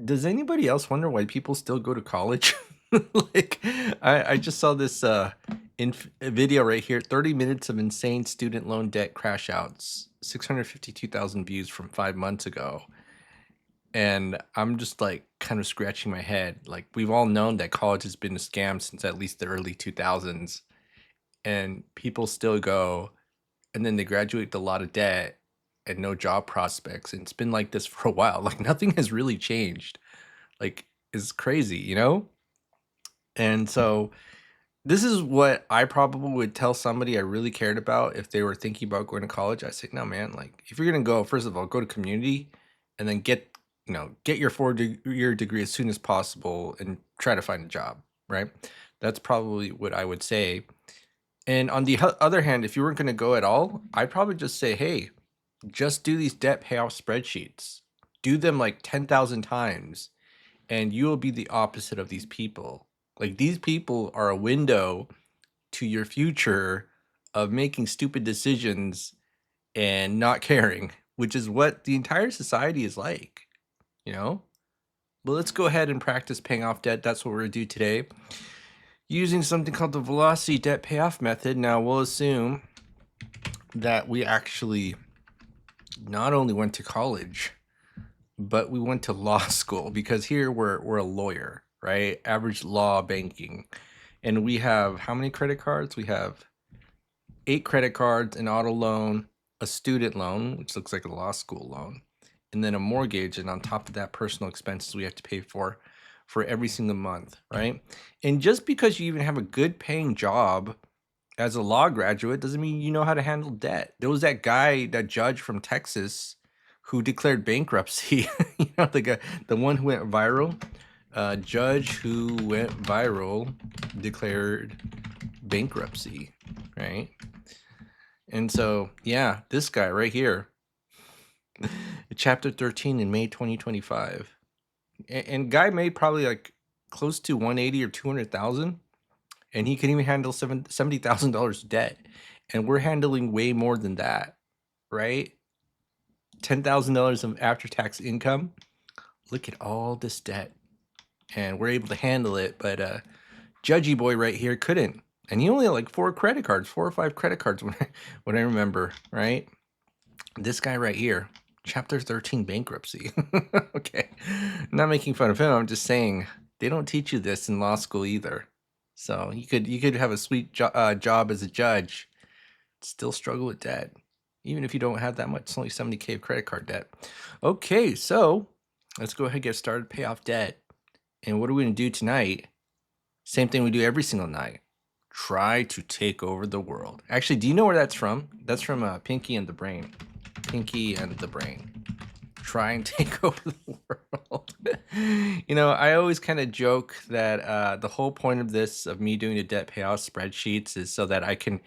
Does anybody else wonder why people still go to college? Like, I just saw this video right here, 30 minutes of insane student loan debt crash outs, 652,000 views from 5 months ago. And I'm just like kind of scratching my head. Like, we've all known that college has been a scam since at least the early 2000s, and people still go, and then they graduate with a lot of debt and no job prospects. And it's been like this for a while. Like, nothing has really changed. Like, it's crazy, you know? And so this is what I probably would tell somebody I really cared about if they were thinking about going to college. I say, no, man, like if you're gonna go, first of all, go to community and then get your four-year degree as soon as possible and try to find a job, right? That's probably what I would say. And on the other hand, if you weren't gonna go at all, I'd probably just say, hey, just do these debt payoff spreadsheets. Do them like 10,000 times and you will be the opposite of these people. Like these people are a window to your future of making stupid decisions and not caring, which is what the entire society is like, you know? But let's go ahead and practice paying off debt. That's what we're gonna do today. Using something called the velocity debt payoff method. Now we'll assume that we actually not only went to college, but we went to law school because here we're a lawyer, right? Average law banking. And we have how many credit cards? We have 8 credit cards, an auto loan, a student loan, which looks like a law school loan, and then a mortgage. And on top of that, personal expenses we have to pay for every single month, right? And just because you even have a good paying job as a law graduate doesn't mean you know how to handle debt. There was that guy, that judge from Texas who declared bankruptcy. The one who went viral, judge who went viral declared bankruptcy, right? And so, yeah, this guy right here, chapter 13 in May 2025. And guy made probably like close to 180 or 200,000, and he can even handle $70,000 debt. And we're handling way more than that, right? $10,000 of after-tax income. Look at all this debt, and we're able to handle it. But Judgy boy right here couldn't, and he only had like 4 or 5 credit cards when I remember, right? This guy right here, chapter 13 bankruptcy. Okay, I'm not making fun of him. I'm just saying they don't teach you this in law school either. So you could have a sweet job as a judge, still struggle with debt, even if you don't have that much. It's only 70K of credit card debt. Okay, so let's go ahead and get started. Pay off debt. And what are we gonna do tonight? Same thing we do every single night. Try to take over the world. Actually, do you know where that's from? That's from Pinky and the Brain. Pinky and the Brain. Try and take over the world. I always kind of joke that the whole point of me doing the debt payoff spreadsheets is so that I can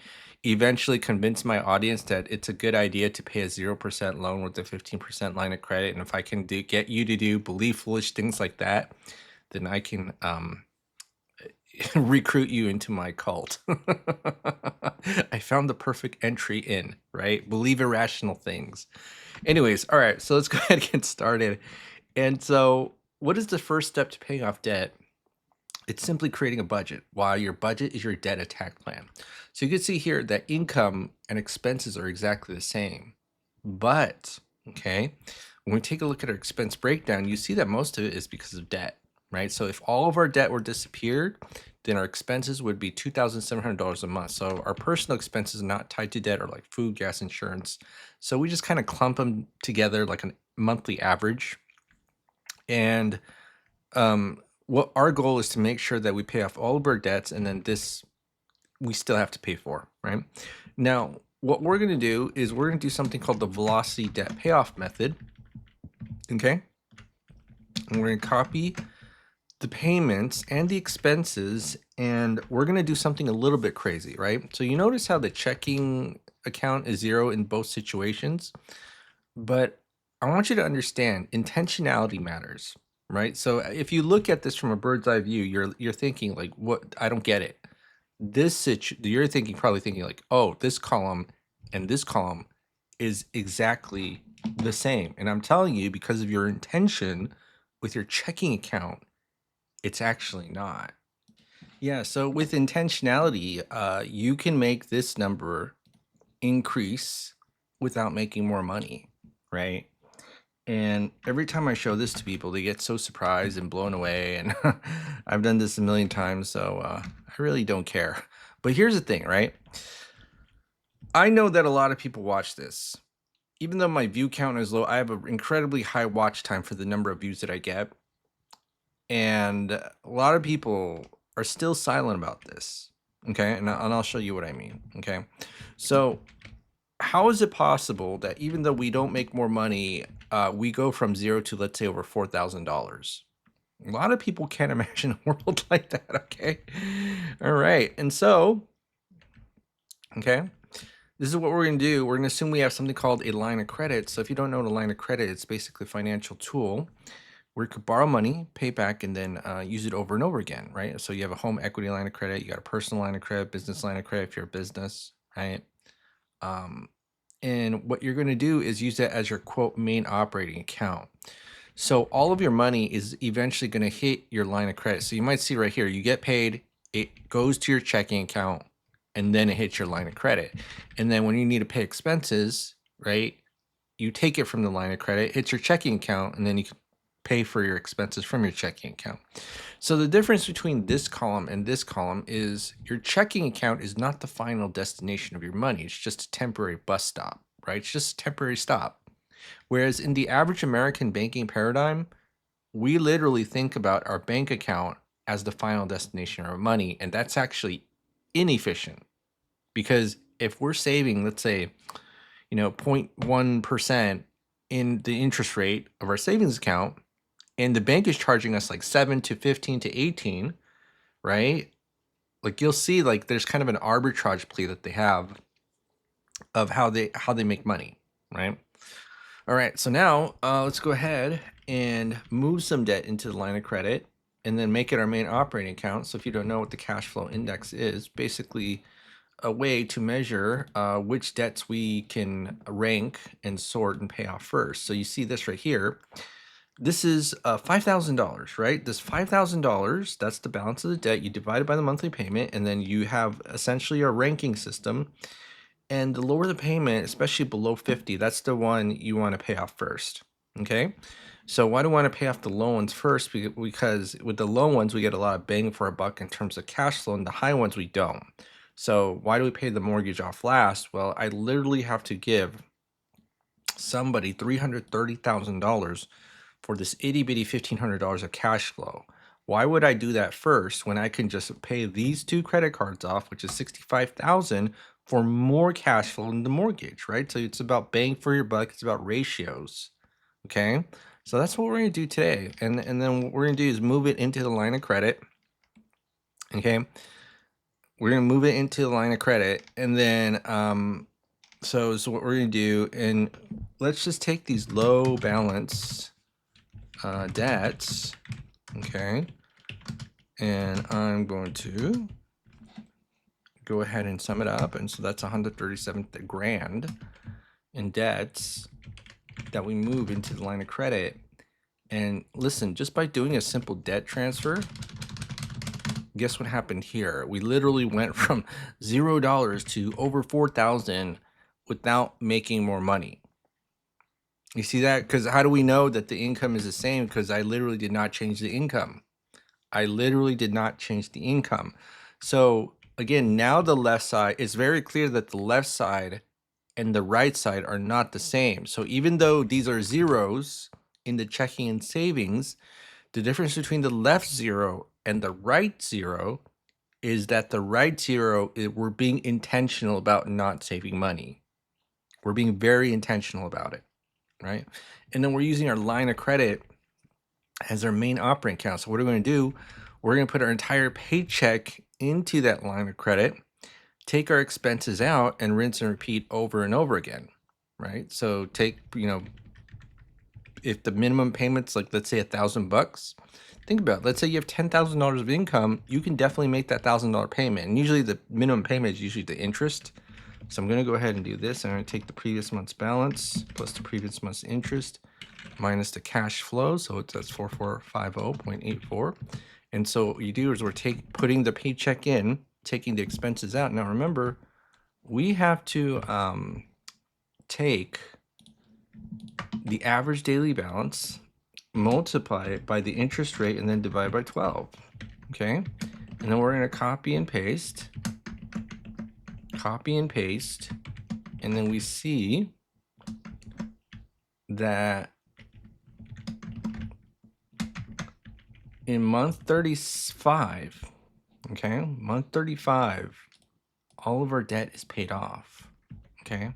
eventually convince my audience that it's a good idea to pay a 0% loan with a 15% line of credit. And if I can get you to believe foolish things like that, then I can recruit you into my cult. I found the perfect entry in, right? Believe irrational things. Anyways, all right, so let's go ahead and get started. And so, what is the first step to paying off debt? It's simply creating a budget, while your budget is your debt attack plan. So you can see here that income and expenses are exactly the same. But, okay, when we take a look at our expense breakdown, you see that most of it is because of debt, right? So if all of our debt were disappeared, then our expenses would be $2,700 a month. So our personal expenses not tied to debt are like food, gas, insurance. So we just kind of clump them together like a monthly average. And what our goal is to make sure that we pay off all of our debts, and then this we still have to pay for, right? Now, what we're going to do is we're going to do something called the velocity debt payoff method. Okay. And we're going to copy the payments and the expenses, and we're going to do something a little bit crazy, right? So you notice how the checking account is 0 in both situations, but I want you to understand intentionality matters, right? So if you look at this from a bird's eye view, you're thinking like, what? I don't get it. You're probably thinking like, oh, this column and this column is exactly the same. And I'm telling you, because of your intention with your checking account, it's actually not. Yeah, so with intentionality, you can make this number increase without making more money, right? And every time I show this to people, they get so surprised and blown away. And I've done this a million times, so I really don't care. But here's the thing, right? I know that a lot of people watch this. Even though my view count is low, I have an incredibly high watch time for the number of views that I get. And a lot of people are still silent about this. Okay. And I'll show you what I mean. Okay. So, how is it possible that even though we don't make more money, we go from zero to, let's say, over $4,000? A lot of people can't imagine a world like that. Okay. All right. And so, okay, this is what we're going to do. We're going to assume we have something called a line of credit. So, if you don't know what a line of credit, it's basically a financial tool where you could borrow money, pay back, and then use it over and over again, right? So, you have a home equity line of credit, you got a personal line of credit, business line of credit if you're a business, right? Um, and what you're going to do is use that as your quote main operating account. So all of your money is eventually going to hit your line of credit. So you might see right here, you get paid, it goes to your checking account, and then it hits your line of credit. And then when you need to pay expenses, right, you take it from the line of credit, hits your checking account, and then you can pay for your expenses from your checking account. So the difference between this column and this column is your checking account is not the final destination of your money. It's just a temporary bus stop, right? It's just a temporary stop. Whereas in the average American banking paradigm, we literally think about our bank account as the final destination of our money, and that's actually inefficient. Because if we're saving, let's say, 0.1% in the interest rate of our savings account, and the bank is charging us like 7 to 15 to 18, right? Like you'll see like there's kind of an arbitrage play that they have of how they make money, right? All right, so now let's go ahead and move some debt into the line of credit and then make it our main operating account. So if you don't know what the cash flow index is, basically a way to measure which debts we can rank and sort and pay off first. So you see this right here. This is $5,000, right? This $5,000, that's the balance of the debt. You divide it by the monthly payment, and then you have essentially a ranking system. And the lower the payment, especially below 50, that's the one you want to pay off first. Okay. So why do we want to pay off the low ones first? Because with the low ones, we get a lot of bang for our buck in terms of cash flow, and the high ones we don't. So why do we pay the mortgage off last? Well, I literally have to give somebody $330,000 for this itty bitty $1,500 of cash flow. Why would I do that first when I can just pay these two credit cards off, which is $65,000 for more cash flow than the mortgage, right? So it's about bang for your buck. It's about ratios. Okay. So that's what we're going to do today. And then what we're going to do is move it into the line of credit. Okay. We're going to move it into the line of credit. And then, so what we're going to do, and let's just take these low balance debts. Okay. And I'm going to go ahead and sum it up. And so that's 137 grand in debts that we move into the line of credit. And listen, just by doing a simple debt transfer, guess what happened here? We literally went from $0 to over 4,000 without making more money. You see that? Because how do we know that the income is the same? Because I literally did not change the income. I literally did not change the income. So again, now the left side, it's very clear that the left side and the right side are not the same. So even though these are zeros in the checking and savings, the difference between the left zero and the right zero is that the right zero, we're being intentional about not saving money. We're being very intentional about it, right? And then we're using our line of credit as our main operating account. So what are we going to do? We're going to put our entire paycheck into that line of credit, take our expenses out, and rinse and repeat over and over again, right? So take, if the minimum payment's like, let's say $1,000, think about it. Let's say you have $10,000 of income, you can definitely make that $1,000 payment. And usually the minimum payment is usually the interest. So I'm going to go ahead and do this. I'm going to take the previous month's balance plus the previous month's interest minus the cash flow. So it says 4450.84. And so what you do is we're putting the paycheck in, taking the expenses out. Now remember, we have to take the average daily balance, multiply it by the interest rate, and then divide by 12. Okay. And then we're going to copy and paste. And then we see that in month 35, okay, month 35, all of our debt is paid off. Okay.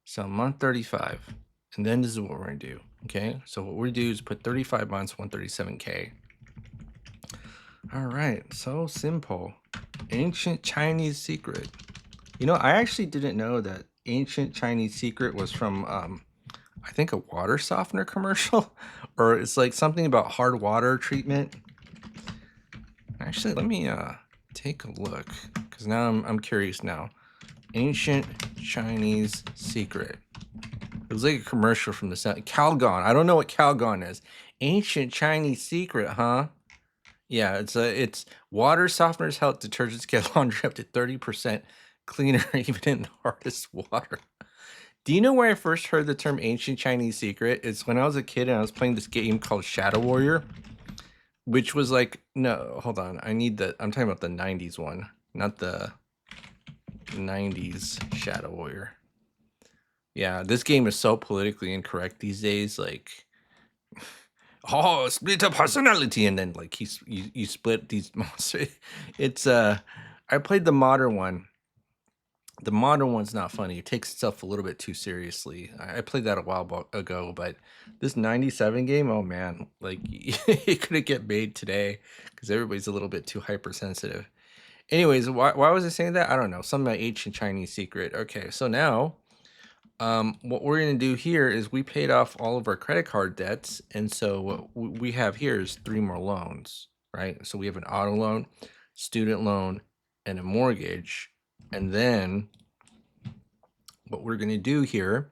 So month 35, and then this is what we're going to do. Okay. So what we're going to do is put 35 months, 137K. All right. So simple. Ancient Chinese secret. You know, I actually didn't know that Ancient Chinese secret was from, I think, a water softener commercial, or it's like something about hard water treatment. Actually, let me take a look, because now I'm curious now. Ancient Chinese secret. It was like a commercial from the sound. Calgon. I don't know what Calgon is. Ancient Chinese secret, huh? Yeah, it's water softeners help detergents get laundry up to 30% cleaner even in the hardest water. Do you know where I first heard the term ancient Chinese secret? It's when I was a kid and I was playing this game called Shadow Warrior, which was like, no, hold on. I'm talking about the 90s one, not the 90s Shadow Warrior. Yeah, this game is so politically incorrect these days. Like, oh, split a personality, and then like you split these monsters. It's I played the modern one. The modern one's not funny. It takes itself a little bit too seriously. I played that a while ago, but this 97 game, oh man, like it couldn't get made today because everybody's a little bit too hypersensitive. Anyways, why was I saying that? I don't know. Something about ancient Chinese secret. Okay, so now what we're going to do here is we paid off all of our credit card debts. And so what we have here is 3 more loans, right? So we have an auto loan, student loan, and a mortgage. And then what we're going to do here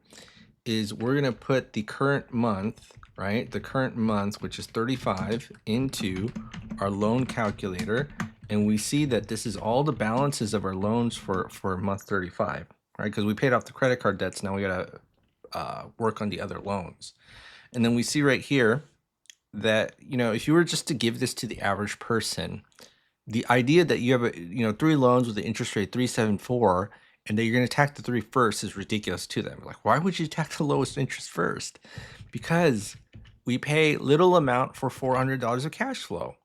is we're going to put the current month, right? The current month, which is 35, into our loan calculator. And we see that this is all the balances of our loans for month 35, right? Because we paid off the credit card debts. Now we got to work on the other loans. And then we see right here that, you know, if you were just to give this to the average person, the idea that you have 3 loans with the interest rate 3.74 and that you're going to tax the 3 first is ridiculous to them. Like, why would you tax the lowest interest first? Because we pay little amount for $400 of cash flow,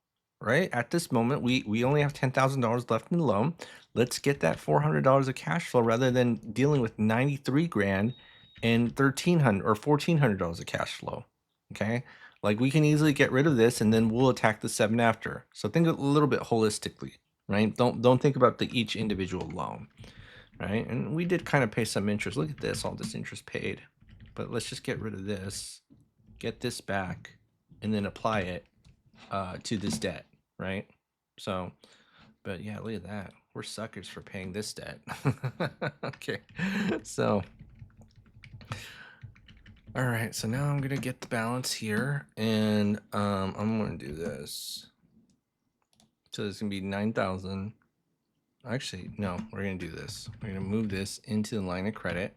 right? At this moment, we only have $10,000 left in the loan. Let's get that $400 of cash flow rather than dealing with 93 grand and $1,300 or $1,400 of cash flow. Okay. Like, we can easily get rid of this and then we'll attack the 7 after. So think a little bit holistically, right? Don't think about each individual loan, right? And we did kind of pay some interest. Look at this, all this interest paid. But let's just get rid of this, get this back, and then apply it to this debt, right? So, but yeah, look at that. We're suckers for paying this debt. Okay, so all right, so now I'm gonna get the balance here, and I'm gonna do this. So it's gonna be 9,000. Actually, no, we're gonna do this. We're gonna move this into the line of credit,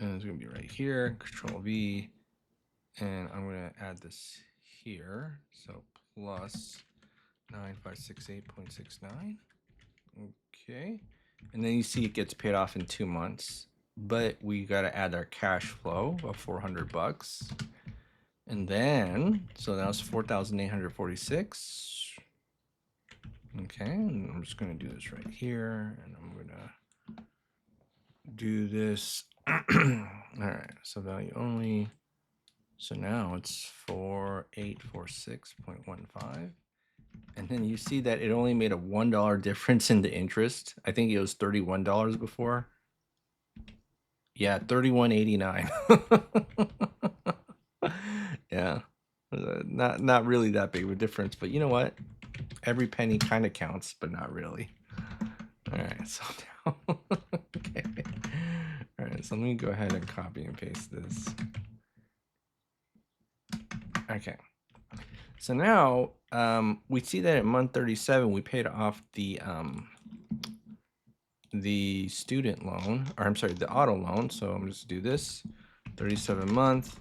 and it's gonna be right here. Control V, and I'm gonna add this here. So plus 9568.69. Okay, and then you see it gets paid off in 2 months. But we got to add our cash flow of $400, and then so that was 4,846. Okay, and I'm just going to do this right here, and I'm going to do this. All right, so value only. So now it's 4846.15. And then you see that it only made a $1 difference in the interest. I think it was $31 before. Yeah, 31.89. Yeah, not really that big of a difference, but you know what? Every penny kind of counts, but not really. All right, so now, okay. All right, so let me go ahead and copy and paste this. Okay. So now we see that at month 37, we paid off the student loan, or I'm sorry, the auto loan. So I'm just do this 37 month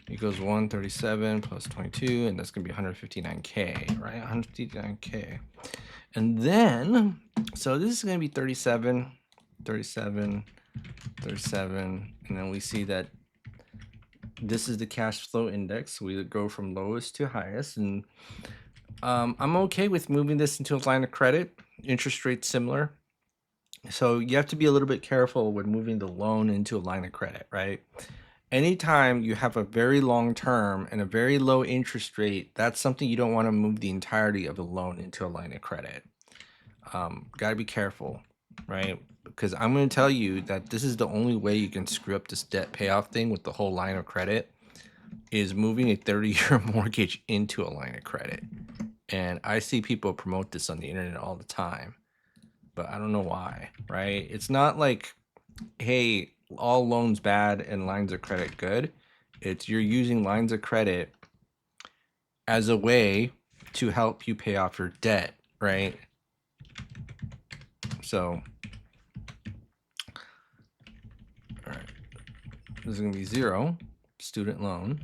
equals 137 plus 22, and that's gonna be 159K, right? 159K. And then, so this is gonna be 37, 37, 37, and then we see that this is the cash flow index. We go from lowest to highest, and I'm okay with moving this into a line of credit. Interest rate similar. So you have to be a little bit careful when moving the loan into a line of credit, right? Anytime you have a very long term and a very low interest rate, that's something you don't want to move the entirety of the loan into a line of credit. Got to be careful, right? Because I'm going to tell you that this is the only way you can screw up this debt payoff thing with the whole line of credit is moving a 30-year mortgage into a line of credit. And I see people promote this on the internet all the time, but I don't know why, right? It's not like, hey, all loans bad and lines of credit good. It's you're using lines of credit as a way to help you pay off your debt, right? So, all right, this is gonna be 0 student loan.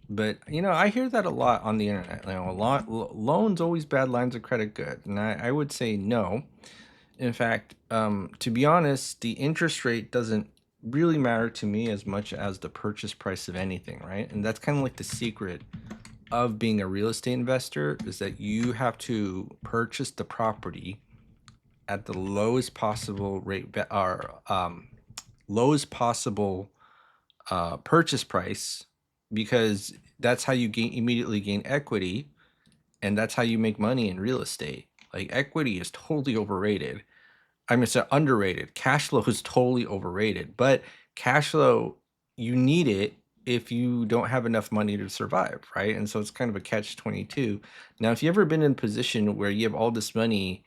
But I hear that a lot on the internet. A lot loans always bad, lines of credit good, and I would say no. In fact, to be honest, the interest rate doesn't really matter to me as much as the purchase price of anything, right? And that's kind of like the secret of being a real estate investor is that you have to purchase the property at the lowest possible rate or lowest possible purchase price, because that's how you immediately gain equity, and that's how you make money in real estate. Like, equity is totally overrated. I mean, it's underrated. Cash flow is totally overrated, but cash flow, you need it if you don't have enough money to survive, right? And so it's kind of a catch-22. Now, if you've ever been in a position where you have all this money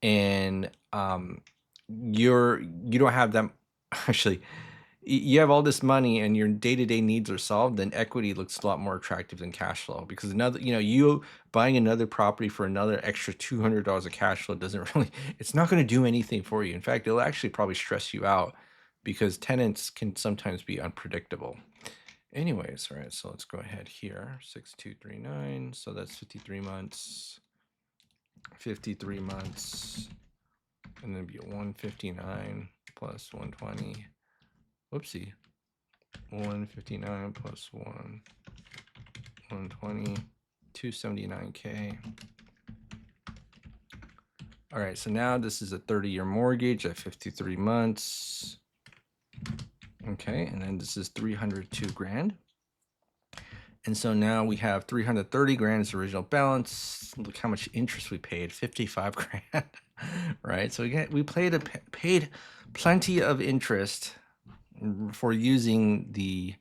and you don't have that actually you have all this money and your day-to-day needs are solved, then equity looks a lot more attractive than cash flow, because you buying another property for another extra $200 of cash flow doesn't really, it's not going to do anything for you. In fact, it'll actually probably stress you out because tenants can sometimes be unpredictable. Anyways, all right, so let's go ahead here. 6239, so that's 53 months. 53 months, and then be 159 plus 120. Whoopsie. 159 plus 120, 279K. All right, so now this is a 30-year mortgage at 53 months. Okay, and then this is 302 grand. And so now we have 330 grand as original balance. Look how much interest we paid, 55 grand, right? So we paid plenty of interest for using the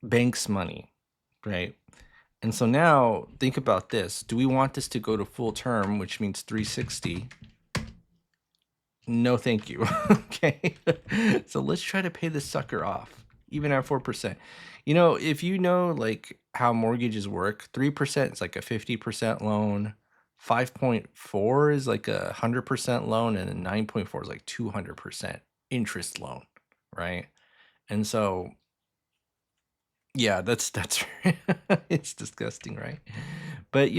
bank's money, right? And so now think about this. Do we want this to go to full term, which means 360? No, thank you. Okay. So let's try to pay this sucker off, even at 4%. If you know like how mortgages work, 3% is like a 50% loan, 5.4 is like 100% loan, and then 9.4 is like 200% interest loan, right? And so yeah, that's it's disgusting, right? But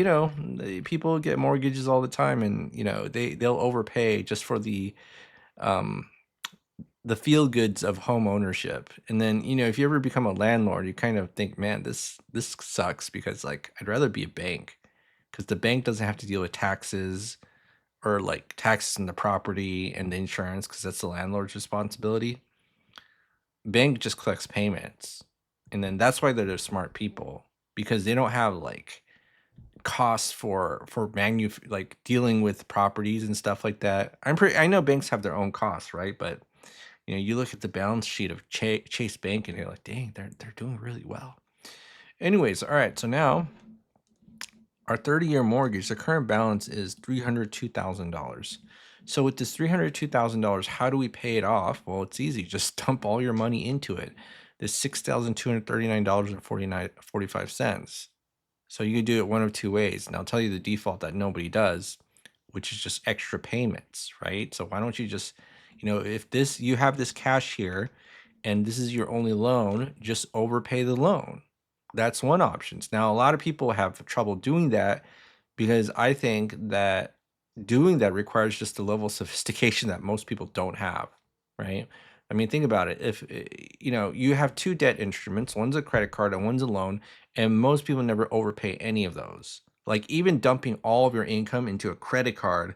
people get mortgages all the time, and they'll overpay just for the feel goods of home ownership. And then if you ever become a landlord, you kind of think, man, this sucks, because like I'd rather be a bank, because the bank doesn't have to deal with taxes or like taxes on the property and the insurance, because that's the landlord's responsibility. Bank just collects payments, and then that's why they're smart people, because they don't have like costs for like dealing with properties and stuff like that. I know banks have their own costs, right? But you look at the balance sheet of Chase Bank and you're like, dang, they're doing really well. Anyways, all right, so now Our 30-year mortgage, the current balance is $302,000. So with this $302,000, how do we pay it off? Well, it's easy. Just dump all your money into it. This $6,239.45. So you can do it one of two ways. And I'll tell you the default that nobody does, which is just extra payments, right? So why don't you just, if you have this cash here and this is your only loan, just overpay the loan. That's one option. Now, a lot of people have trouble doing that because I think that doing that requires just a level of sophistication that most people don't have, right? I mean, think about it. If you have two debt instruments, one's a credit card and one's a loan, and most people never overpay any of those. Like even dumping all of your income into a credit card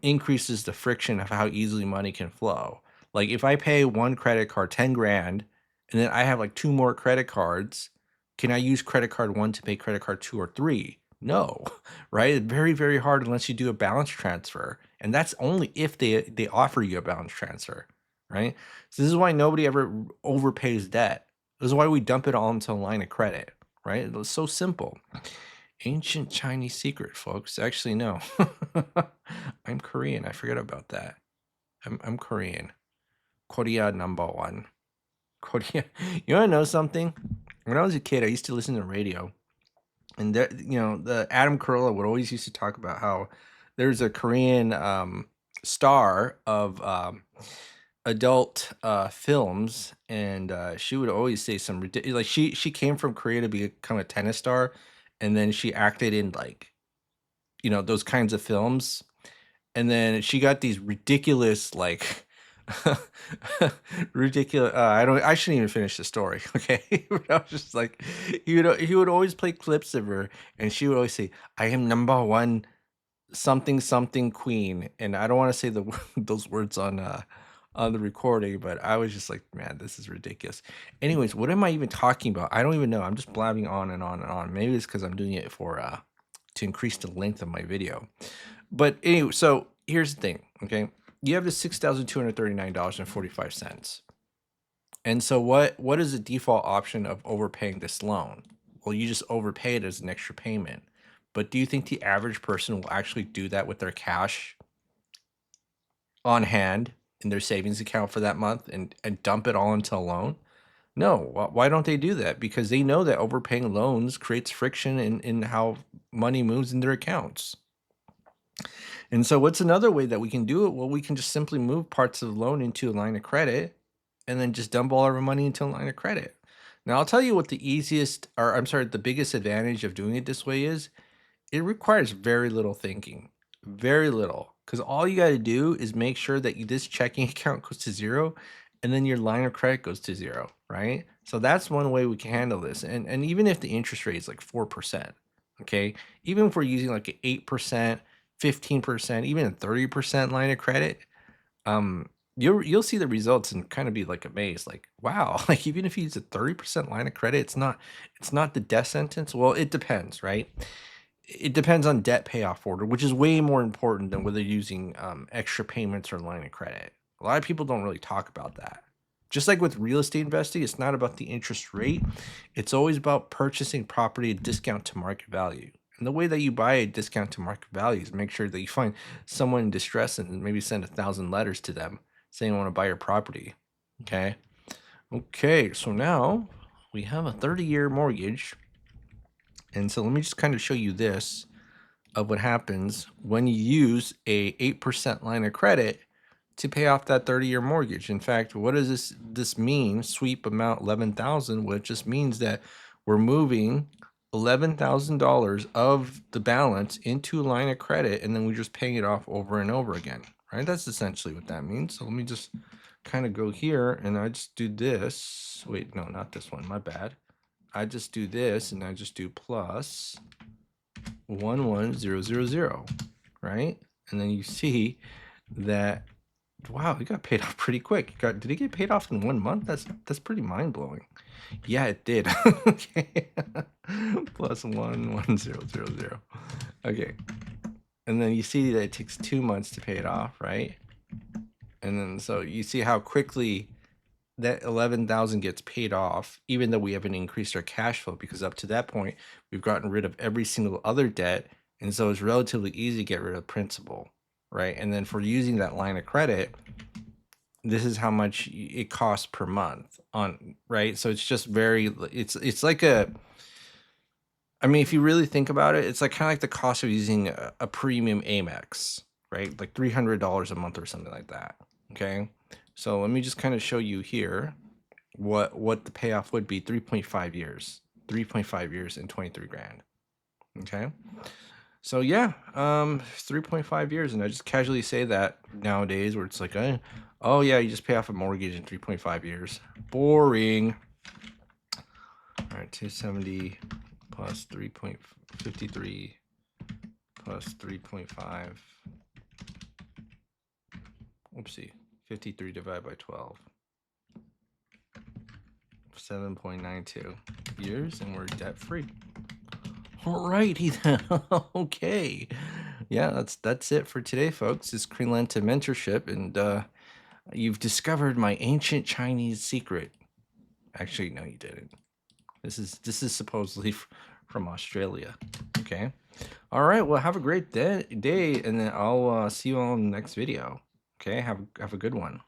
increases the friction of how easily money can flow. Like if I pay one credit card 10 grand and then I have like two more credit cards, can I use credit card one to pay credit card two or three? No, right? It's very, very hard unless you do a balance transfer. And that's only if they offer you a balance transfer, right? So this is why nobody ever overpays debt. This is why we dump it all into a line of credit, right? It's so simple. Ancient Chinese secret, folks. Actually, no. I'm Korean. I forgot about that. I'm Korean. Korea number one. Korea. You want to know something? When I was a kid, I used to listen to radio, and there, the Adam Carolla would always used to talk about how there's a Korean star of adult films, and she would always say some ridiculous. Like she came from Korea to become a tennis star, and then she acted in like those kinds of films, and then she got these ridiculous like ridiculous I shouldn't even finish the story. Okay. But I was just like he would always play clips of her and she would always say, I am number one something something queen, and I don't want to say the those words on the recording, but I was just like, man, this is ridiculous. Anyways, what am I even talking about? I don't even know. I'm just blabbing on and on and on. Maybe it's because I'm doing it for to increase the length of my video. But anyway, so here's the thing, okay? You have the $6,239.45. And so what is the default option of overpaying this loan? Well, you just overpay it as an extra payment. But do you think the average person will actually do that with their cash on hand in their savings account for that month and dump it all into a loan? No. Why don't they do that? Because they know that overpaying loans creates friction in how money moves in their accounts. And so what's another way that we can do it? Well, we can just simply move parts of the loan into a line of credit and then just dump all our money into a line of credit. Now, I'll tell you what the biggest advantage of doing it this way is. It requires very little thinking, very little, because all you got to do is make sure that this checking account goes to zero and then your line of credit goes to zero, right? So that's one way we can handle this. And even if the interest rate is like 4%, okay, even if we're using like an 8%, 15%, even a 30% line of credit, you'll see the results and kind of be like amazed, like, wow, like even if you use a 30% line of credit, it's not the death sentence. Well, it depends, right? It depends on debt payoff order, which is way more important than whether you're using extra payments or line of credit. A lot of people don't really talk about that. Just like with real estate investing, it's not about the interest rate. It's always about purchasing property at discount to market value. And the way that you buy a discount to market value is make sure that you find someone in distress and maybe send 1,000 letters to them saying, I want to buy your property. Okay. Okay. So now we have a 30-year mortgage. And so let me just kind of show you this of what happens when you use a 8% line of credit to pay off that 30-year mortgage. In fact, what does this mean? Sweep amount 11,000, which just means that we're moving $11,000 of the balance into a line of credit, and then we're just paying it off over and over again, right? That's essentially what that means. So let me just kind of go here, and I just do this. Wait, no, not this one. My bad. I just do this, and I just do plus 11000, right? And then you see that, wow, it got paid off pretty quick. Did it get paid off in 1 month? That's pretty mind-blowing. Yeah, it did. Okay. Plus 11000. Okay. And then you see that it takes 2 months to pay it off, right? And then so you see how quickly that 11,000 gets paid off, even though we haven't increased our cash flow, because up to that point, we've gotten rid of every single other debt. And so it's relatively easy to get rid of principal, right? And then for using that line of credit, this is how much it costs per month on, right? So it's just it's like I mean, if you really think about it, it's like kind of like the cost of using a premium Amex, right? Like $300 a month or something like that. Okay. So let me just kind of show you here what the payoff would be. 3.5 years, 3.5 years and 23 grand. Okay. So yeah, 3.5 years. And I just casually say that nowadays where it's like, oh yeah, you just pay off a mortgage in 3.5 years. Boring. All right, 270 plus 3.53 plus 3.5. Oopsie. 53 divided by 12. 7.92 years, and we're debt free. Alrighty then. Okay. Yeah, that's it for today, folks. It's Greenland Mentorship, and you've discovered my ancient Chinese secret. Actually, no, you didn't. This is supposedly from Australia. Okay. All right. Well, have a great day, and then I'll see you all in the next video. Okay. Have a good one.